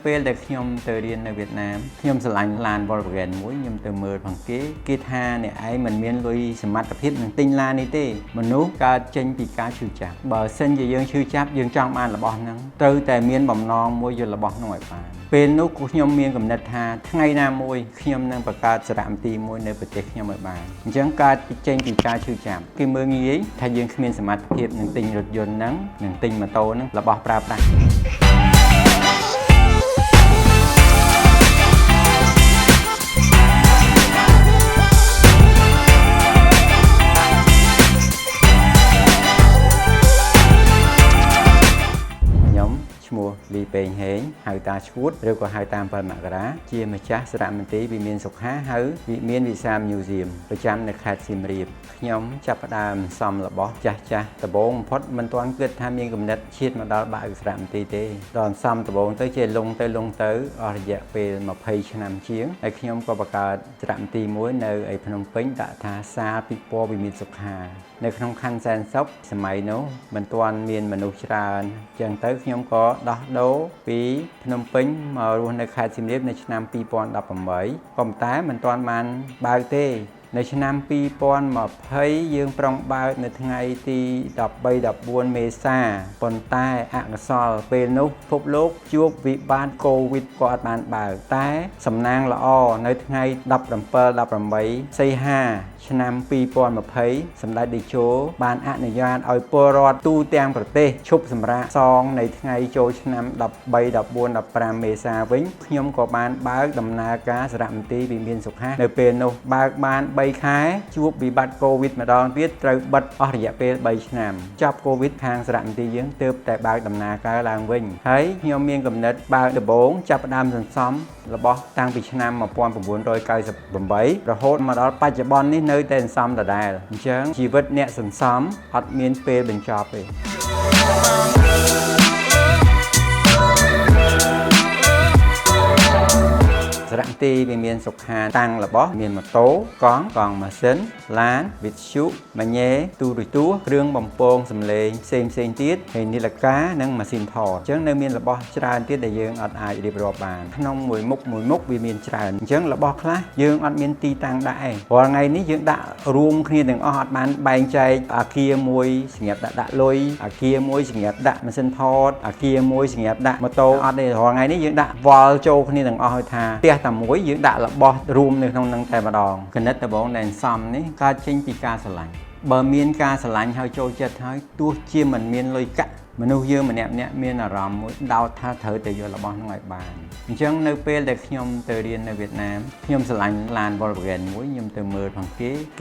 ពេលដែលខ្ញុំទៅរៀននៅវៀតណាមខ្ញុំស្រឡាញ់ឡាន Volkswagen មួយខ្ញុំទៅមើលផងគេថាអ្នកឯងមិនមានលុយសមត្ថភាពនឹងទិញឡាននេះទេមនុស្សកើតចេញពីការឈឺចាប់បើសិនជាយើងឈឺចាប់យើងចង់បានរបស់ហ្នឹងត្រូវតែមានបំណងមួយយករបស់ហ្នឹងឲ្យបានពេលនោះខ្ញុំមានកំណត់ថាថ្ងៃណាមួយខ្ញុំនឹងបង្កើតសារមន្ទីរមួយនៅប្រទេសខ្ញុំឲ្យបានអញ្ចឹងកើតចេញពីការឈឺចាប់គេមើលងាយថាយើងគ្មានសមត្ថភាពនឹងទិញរថយន្តហ្នឹងនឹងទិញម៉ូតូហ្នឹងរបស់ប្រើប្រាស់ឈ្មោះលីពេងហេងហៅតាឈួតឬក៏ហៅតាម7មករាជាម្ចាស់សារមន្ទីរវិមានសុខាហៅវិមានវិសាល Museum ប្រចាំនៅខេត្តសៀមរាបខ្ញុំចាប់ផ្ដើមសំរបស់ចាស់ដំបូងបំផុតមិនទាន់គិតថាមានគំនិតឈានមកដល់បើកសារមន្ទីរទេដល់សំដំបូងទៅជាលងទៅអស់រយៈពេល20ឆ្នាំជាងហើយខ្ញុំក៏បង្កើតសារមន្ទីរមួយនៅឯភ្នំពេញដាក់ថាសាលពិព័រណ៍វិមានសុខានៅក្នុងខណ្ឌសែនសុខសម័យនោះមិនទាន់មានមនុស្សច្រើនអញ្ចឹងទៅខ្ញុំក៏ដោះដូរពីភ្នំពេញមករស់នៅខេត្តសៀមរាបនៅឆ្នាំ2018ប៉ុន្តែមិនទាន់បានបើកទេនៅឆ្នាំ2020យើងប្រុងបើកនៅថ្ងៃទី13-14មេសាប៉ុន្តែអកុសលពេលនោះពិភពលោកជួបវិបត្តិកូវីដក៏អត់បានបើកតែសំណាងល្អនៅថ្ងៃ17-18សីហាឆ្នាំ2020សម្ដេចតេជោបានអនុញ្ញាតឲ្យពលរដ្ឋទូទាំងប្រទេសឈប់សម្រាកសងនៅថ្ងៃចូលឆ្នាំ13-14-15មេសាវិញខ្ញុំក៏បានបើកដំណើរការសារមន្ទីរវិមានសុខានៅពេលនោះបើកបាន3ខែជួបវិបត្តិកូវីដម្ដងទៀតត្រូវបិទអស់រយៈពេល3ឆ្នាំចាប់កូវីដខាងសារមន្ទីរយើងទើបតែបើកដំណើរការឡើងវិញហើយខ្ញុំមានគំនិតបើកដំបូងចាប់ផ្ដើមសន្សំរបស់តាំងពីឆ្នាំ1998រហូតមកដល់បច្ចុប្បន្ននេះនៅតែសន្សំដដែលអញ្ចឹងជីវិតអ្នកសន្សំអត់មានពេលបញ្ចប់ទេសារមន្ទីរវិមានសុខាតាំងរបស់មានម៉ូតូកង់ម៉ាស៊ីនឡានវិទ្យុម៉ាញ៉េទូរទស្សន៍គ្រឿងបំពងសំឡេងផ្សេងទៀតហើយនាឡិកានិងម៉ាស៊ីនថតអញ្ចឹងនៅមានរបស់ច្រើនទៀតដែលយើងអត់អាចរៀបរាប់បានក្នុងមួយមុខវាមានច្រើនអញ្ចឹងរបស់ខ្លះយើងអត់មានទីតាំងដាក់ឯងរាល់ថ្ងៃនេះយើងដាក់រួមគ្នាទាំងអស់អត់បានបែងចែកអាគារមួយសម្រាប់ដាក់លុយអាគារមួយសម្រាប់ដាក់ម៉ាស៊ីនថតអាគារមួយសម្រាប់ដាក់ម៉ូតូអត់ទេរាល់ថ្ងៃនេះយើងដាក់វល់ចូលគ្នាទាំងអស់ឲ្យថាផ្ទះតែមួយយើងដាក់របស់រួមនៅក្នុងនឹងតែម្ដងគណិតដំបងដែលសំនេះកើតចេញពីការស្រឡាញ់បើមានការស្រឡាញ់ហើយចូលចិត្តហើយទោះជាមិនមានលុយកាក់មនុស្សយើងម្នាក់មានអារម្មណ៍មួយដោតថាត្រូវតែយករបស់ហ្នឹងឲ្យបានអញ្ចឹងនៅពេលដែលខ្ញុំទៅរៀននៅវៀតណាមខ្ញុំស្រឡាញ់ឡាន Volkswagen មួយខ្ញុំទៅមើលផង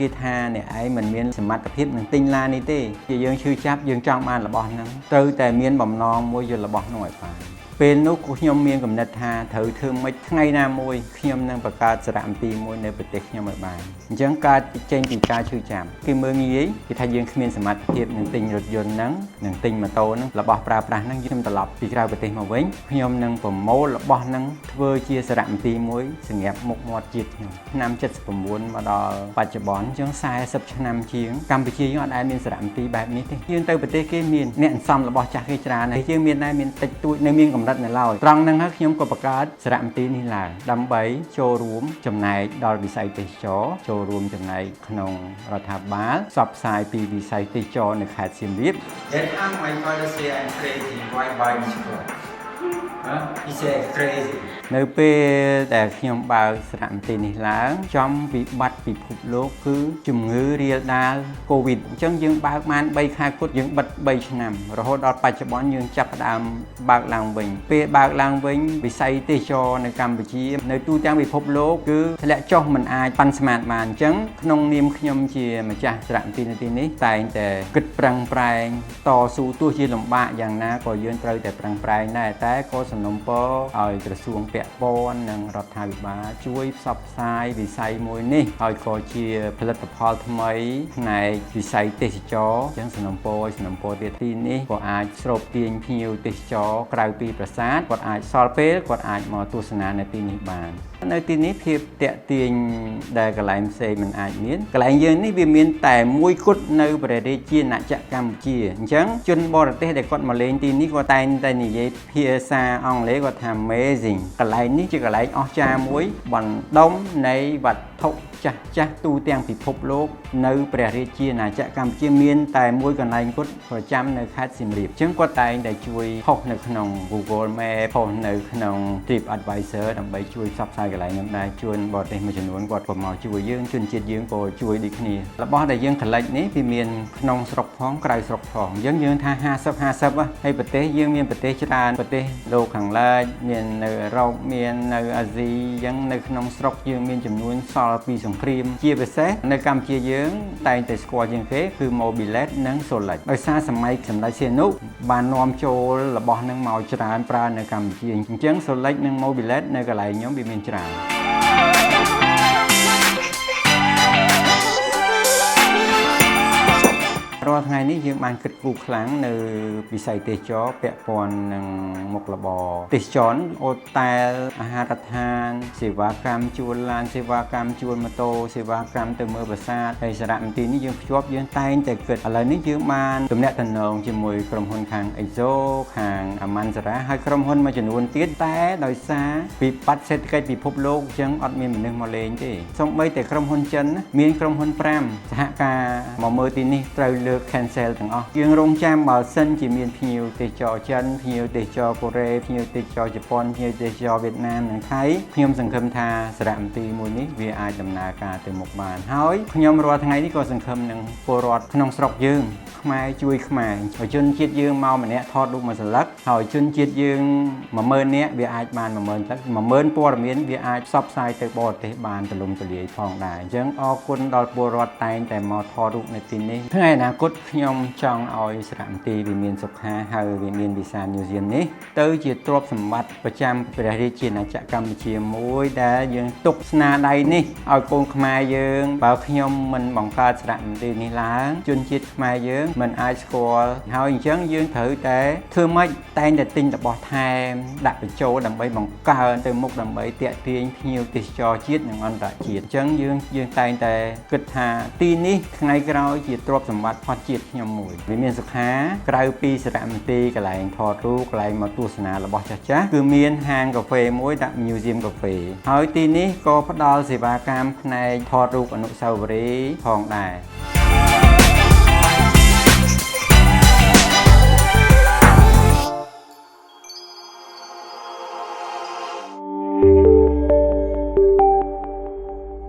គេថាអ្នកឯងមិនមានសមត្ថភាពនឹងទិញឡាននេះទេជាយើងឈឺចាប់យើងចង់បានរបស់ហ្នឹងត្រូវតែមានបំណងមួយយករបស់ហ្នឹងឲ្យបានពេលនោះខ្ញុំមានកំណត់ថាត្រូវធ្វើម៉េចថ្ងៃណាមួយខ្ញុំនឹងបង្កើតសារមន្ទីរមួយនៅប្រទេសខ្ញុំឲ្យបានអញ្ចឹងកើតចេញពីការឈឺចាប់គេមើលងាយគេថាយើងគ្មានសមត្ថភាពនឹងទិញរថយន្តហ្នឹងនឹងទិញម៉ូតូហ្នឹងរបស់ប្រើប្រាស់ហ្នឹងខ្ញុំត្រឡប់ពីក្រៅប្រទេសមកវិញខ្ញុំនឹងប្រមូលរបស់ហ្នឹងធ្វើជាសារមន្ទីរមួយសម្រាប់មុខមាត់ជាតិខ្ញុំឆ្នាំ79មកដល់បច្ចុប្បន្នអញ្ចឹង40ឆ្នាំជាងកម្ពុជាយើងអត់ដែលមានសារមន្ទីរបែបនេះទេយើងទៅប្រទេសគេមានអ្នកសន្សំរបស់ចាស់គេច្រើនហើយយើងមានតែមានតិចតួចនៅមានកម្រិតនៅឡើយត្រង់ហ្នឹងហើយខ្ញុំក៏បង្កើតសារមន្ទីរនេះឡើងដើម្បីចូលរួមចំណែកដល់វិស័យទេសចរចូលរួមចំណែកក្នុងរដ្ឋាភិបាលផ្សព្វផ្សាយពីវិស័យទេសចរនៅខេត្តសៀមរាប Then my father say I'm crazy why buy this car He said crazy នៅពេលដែលខ្ញុំបើកសារមន្ទីរនេះឡើងចំវិបត្តិពិភពលោកគឺជំងឺរាលដាលកូវីដអញ្ចឹងយើងបើកបាន3ខែគត់យើងបិទ3ឆ្នាំរហូតដល់បច្ចុប្បន្នយើងចាប់ផ្ដើមបើកឡើងវិញពេលបើកឡើងវិញវិស័យទេសចរនៅកម្ពុជានៅទូទាំងពិភពលោកគឺធ្លាក់ចុះមិនអាចប៉ាន់ស្មានបានអញ្ចឹងក្នុងនាមខ្ញុំជាម្ចាស់សារមន្ទីរនៅទីនេះតែងតែគិតប្រឹងប្រែងតស៊ូទោះជាលំបាកយ៉ាងណាក៏យើងត្រូវតែប្រឹងប្រែងដែរតែក៏សំណូមពរឲ្យក្រសួងពាក់ព័ន្ធនិងរដ្ឋាភិបាលជួយផ្សព្វផ្សាយវិស័យមួយនេះហើយក៏ជាផលិតផលថ្មីផ្នែកវិស័យទេសចរអញ្ចឹងសំណូមពរទៀតទីនេះក៏អាចស្រូបទាញភ្ញៀវទេសចរក្រៅពីប្រាសាទគាត់អាចសល់ពេលគាត់អាចមកទស្សនានៅទីនេះបាន នៅទីនេះភាពតាក់ទាញដែលកន្លែងផ្សេងមិនអាចមានកន្លែងយើងនេះវាមានតែមួយគត់នៅព្រះរាជាណាចក្រកម្ពុជាអញ្ចឹងជនបរទេសដែលគាត់មកលេងទីនេះគាត់តែងតែនិយាយភាសាអង់គ្លេសគាត់ថា amazing កន្លែងនេះជាកន្លែងអស្ចារ្យមួយបណ្ដុំនៃវត្ថុចាស់ទូទាំងពិភពលោកនៅព្រះរាជាណាចក្រកម្ពុជាមានតែមួយកន្លែងគត់ប្រចាំនៅខេត្តសៀមរាបអញ្ចឹងគាត់តែងតែជួយផុសនៅក្នុង Google Map ផុសនៅក្នុង TripAdvisor ដើម្បីជួយផ្សព្វផ្សាយកន្លែងហ្នឹងដែរជួនបរទេសមួយចំនួនគាត់ក៏មកជួយយើងជនជាតិយើងក៏ជួយដូចគ្នារបស់ដែលយើងcollectនេះវាមានក្នុងស្រុកផងក្រៅស្រុកផងអញ្ចឹងយើងថា50-50ហើយប្រទេសយើងមានប្រទេសច្រើនប្រទេសលោកខាងលិចមាននៅអឺរ៉ុបមាននៅអាស៊ីអញ្ចឹងនៅក្នុងស្រុកយើងមានចំនួនសល់ពីសង្គ្រាមជាពិសេសនៅកម្ពុជាយើងតែងតែស្គាល់ជាងគេគឺ Mobilet និង Solix ដោយសារសម័យសម្ដេចសៀនុបាននាំចូលរបស់នឹងមកច្រើនប្រើនៅកម្ពុជាអញ្ចឹង Solix និង Mobilet នៅកន្លែងខ្ញុំវាមានច្រើនរាល់ថ្ងៃនេះយើងបានគិតគូរខ្លាំងនៅវិស័យទេសចរពាក់ព័ន្ធនឹងមុខរបរទេសចរអូតែលអាហារដ្ឋានសេវាកម្មជួលឡានសេវាកម្មជួលម៉ូតូសេវាកម្មទៅមើលប្រាសាទហើយសារមន្ទីរនេះយើងភ្ជាប់យើងតែងតែគិតឥឡូវនេះយើងបានទំនាក់ទំនងជាមួយក្រុមហ៊ុនខាង EXO ខាង Amansara ហើយក្រុមហ៊ុនមួយចំនួនទៀតតែដោយសារវិបត្តិសេដ្ឋកិច្ចពិភពលោកអញ្ចឹងអត់មានមនុស្សមកលេងទេសូម្បីតែក្រុមហ៊ុនចិនមានក្រុមហ៊ុន5សហការមកមើលទីនេះត្រូវលើក cancel ទាំងអស់យើងរងចាំបើសិនជាមានភ្ញៀវទេសចរចិនភ្ញៀវទេសចរកូរ៉េភ្ញៀវទេសចរជប៉ុនភ្ញៀវទេសចរវៀតណាមនិងថៃខ្ញុំសង្ឃឹមថាសារមន្ទីរមួយនេះវាអាចដំណើរការទៅមុខបានហើយខ្ញុំរាល់ថ្ងៃនេះក៏សង្ឃឹមនឹងពលរដ្ឋក្នុងស្រុកយើងខ្មែរជួយខ្មែរជនជាតិយើងមកម្នាក់ថតរូបមួយសន្លឹកហើយជនជាតិយើង10000នាក់វាអាចបាន10000ទឹក10000ព័ត៌មានវាអាចផ្សព្វផ្សាយទៅបរទេសបានទូលំទូលាយផងដែរអញ្ចឹងអរគុណដល់ពលរដ្ឋតែងតែមកថតរូបនៅទីនេះថ្ងៃអនាគតខ្ញុំចង់ឲ្យសារមន្ទីរវិមានសុខាហើយវិមានវិសាល Museum នេះទៅជាទ្រព្យសម្បត្តិប្រចាំព្រះរាជាណាចក្រកម្ពុជាមួយដែលយើងទុកស្នាដៃនេះឲ្យកូនខ្មែរយើងបើខ្ញុំមិនបង្កើតសារមន្ទីរនេះឡើងជនជាតិខ្មែរយើងមិនអាចស្គាល់ហើយអញ្ចឹងយើងត្រូវតែធ្វើម៉េចតែងតែទិញរបស់ថែមដាក់បញ្ចូលដើម្បីបង្កើនទៅមុខដើម្បីទាក់ទាញភ្ញៀវទេសចរជាតិនិងអន្តរជាតិអញ្ចឹងយើងតែងតែគិតថាទីនេះថ្ងៃក្រោយជាទ្រព្យសម្បត្តិផុតជាតិខ្ញុំមួយវាមានសុខាក្រៅពីសារមន្ទីរកន្លែងថតរូបកន្លែងមកទស្សនារបស់ចាស់ៗគឺមានហាងកាហ្វេមួយដាក់ Museum កាហ្វេហើយទីនេះក៏ផ្ដល់សេវាកម្មផ្នែកថតរូបអនុស្សាវរីយ៍ផងដែរ